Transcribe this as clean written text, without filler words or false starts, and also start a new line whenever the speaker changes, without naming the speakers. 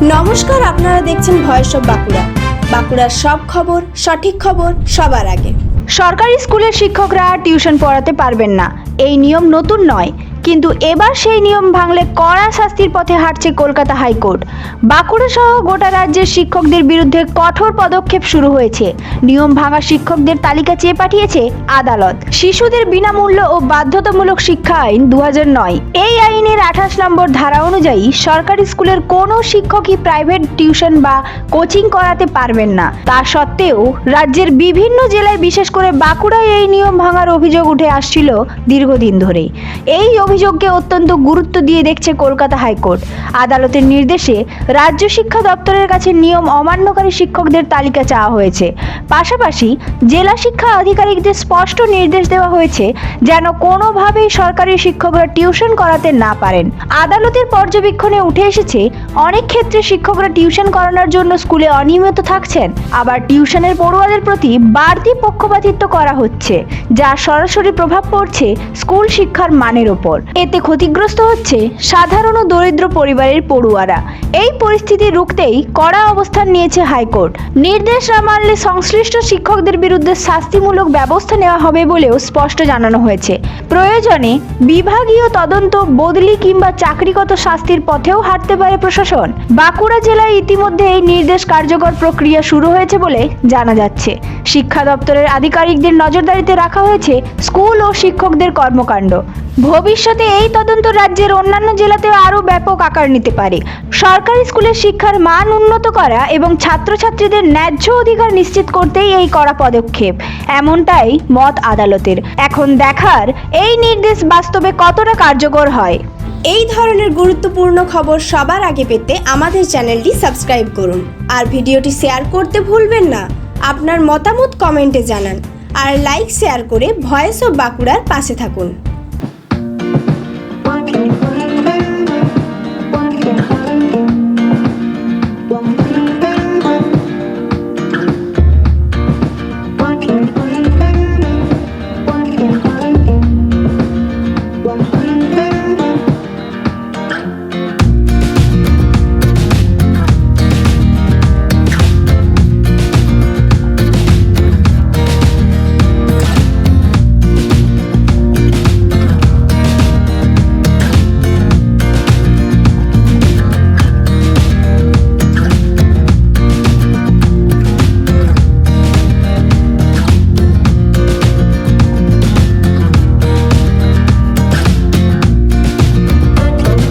নমস্কার, আপনারা দেখছেন ভয়েস অফ বাঁকুড়া। বাঁকুড়ার সব খবর, সঠিক খবর সবার আগে।
সরকারি স্কুলের শিক্ষকরা টিউশন পড়াতে পারবেন না, এই নিয়ম নতুন নয়, কিন্তু এবার সেই নিয়ম ভাঙলে কড়া শাস্তির পথে হাঁটছে কলকাতা হাইকোর্ট। বাঁকুড়া সহ গোটা রাজ্যের শিক্ষকদের বিরুদ্ধে কঠোর পদক্ষেপ শুরু হয়েছে। নিয়ম ভাঙা শিক্ষকদের তালিকা চেয়ে পাঠিয়েছে আদালত। শিশুদের বিনামূল্য ও বাধ্যতামূলক শিক্ষা আইন 2009, এই আইনের 28 নম্বর ধারা অনুযায়ী সরকারি স্কুলের কোনো শিক্ষকই প্রাইভেট টিউশন বা কোচিং করাতে পারবেন না। তা সত্ত্বেও রাজ্যের বিভিন্ন জেলায়, বিশেষ করে বাঁকুড়ায় এই নিয়ম ভাঙার অভিযোগ উঠে আসছিল দীর্ঘদিন ধরেই। এই অভিযোগকে অত্যন্ত গুরুত্ব দিয়ে দেখছে কলকাতা হাইকোর্ট। আদালতের নির্দেশে রাজ্য শিক্ষা দপ্তরের কাছে নিয়ম অমান্যকারী শিক্ষকদের তালিকা চাওয়া হয়েছে। পাশাপাশি জেলা শিক্ষা আধিকারিকদের স্পষ্ট নির্দেশ দেওয়া হয়েছে যেন কোনোভাবেই সরকারি শিক্ষকরা টিউশন করাতে না পারেন। আদালতের পর্যবেক্ষণে উঠে এসেছে, অনেক ক্ষেত্রে শিক্ষকরা টিউশন করানোর জন্য স্কুলে অনিয়মিত থাকছেন, আবার টিউশনের পড়ুয়াদের প্রতি বাড়তি পক্ষপাতিত্ব করা হচ্ছে, যা সরাসরি প্রভাব পড়ছে স্কুল শিক্ষার মানের ওপর। এতে ক্ষতিগ্রস্ত হচ্ছে সাধারণ ও দরিদ্র পরিবারের পড়ুয়ারা। এই পরিস্থিতি রুখতেই কড়া অবস্থান নিয়েছে হাইকোর্ট। নির্দেশ না মানলে সংশ্লিষ্ট শিক্ষকদের বিরুদ্ধে শাস্তিমূলক ব্যবস্থা নেওয়া হবে বলেও স্পষ্ট জানানো হয়েছে। প্রয়োজনে বিভাগীয় তদন্ত, বদলি কিংবা চাকরিগত শাস্তির পথেও হাঁটতে পারে প্রশাসন। বাঁকুড়া জেলায় ইতিমধ্যে এই নির্দেশ কার্যকর প্রক্রিয়া শুরু হয়েছে বলে জানা যাচ্ছে। শিক্ষা দপ্তরের আধিকারিকদের নজরদারিতে রাখা হয়েছে স্কুল ও শিক্ষকদের কর্মকাণ্ড। ভবিষ্যতে এই তদন্ত রাজ্যের অন্যান্য জেলাতেও আরও ব্যাপক আকার নিতে পারে। সরকারি স্কুলের শিক্ষার মান উন্নত করা এবং ছাত্রছাত্রীদের ন্যায্য অধিকার নিশ্চিত করতেই এই কড়া পদক্ষেপ, এমনটাই মত আদালতের। এখন দেখার এই নির্দেশ বাস্তবে কতটা কার্যকর হয়।
এই ধরনের গুরুত্বপূর্ণ খবর সবার আগে পেতে আমাদের চ্যানেলটি সাবস্ক্রাইব করুন আর ভিডিওটি শেয়ার করতে ভুলবেন না। আপনার মতামত কমেন্টে জানান আর লাইক শেয়ার করে ভয়েস অফ বাঁকুড়ার পাশে থাকুন।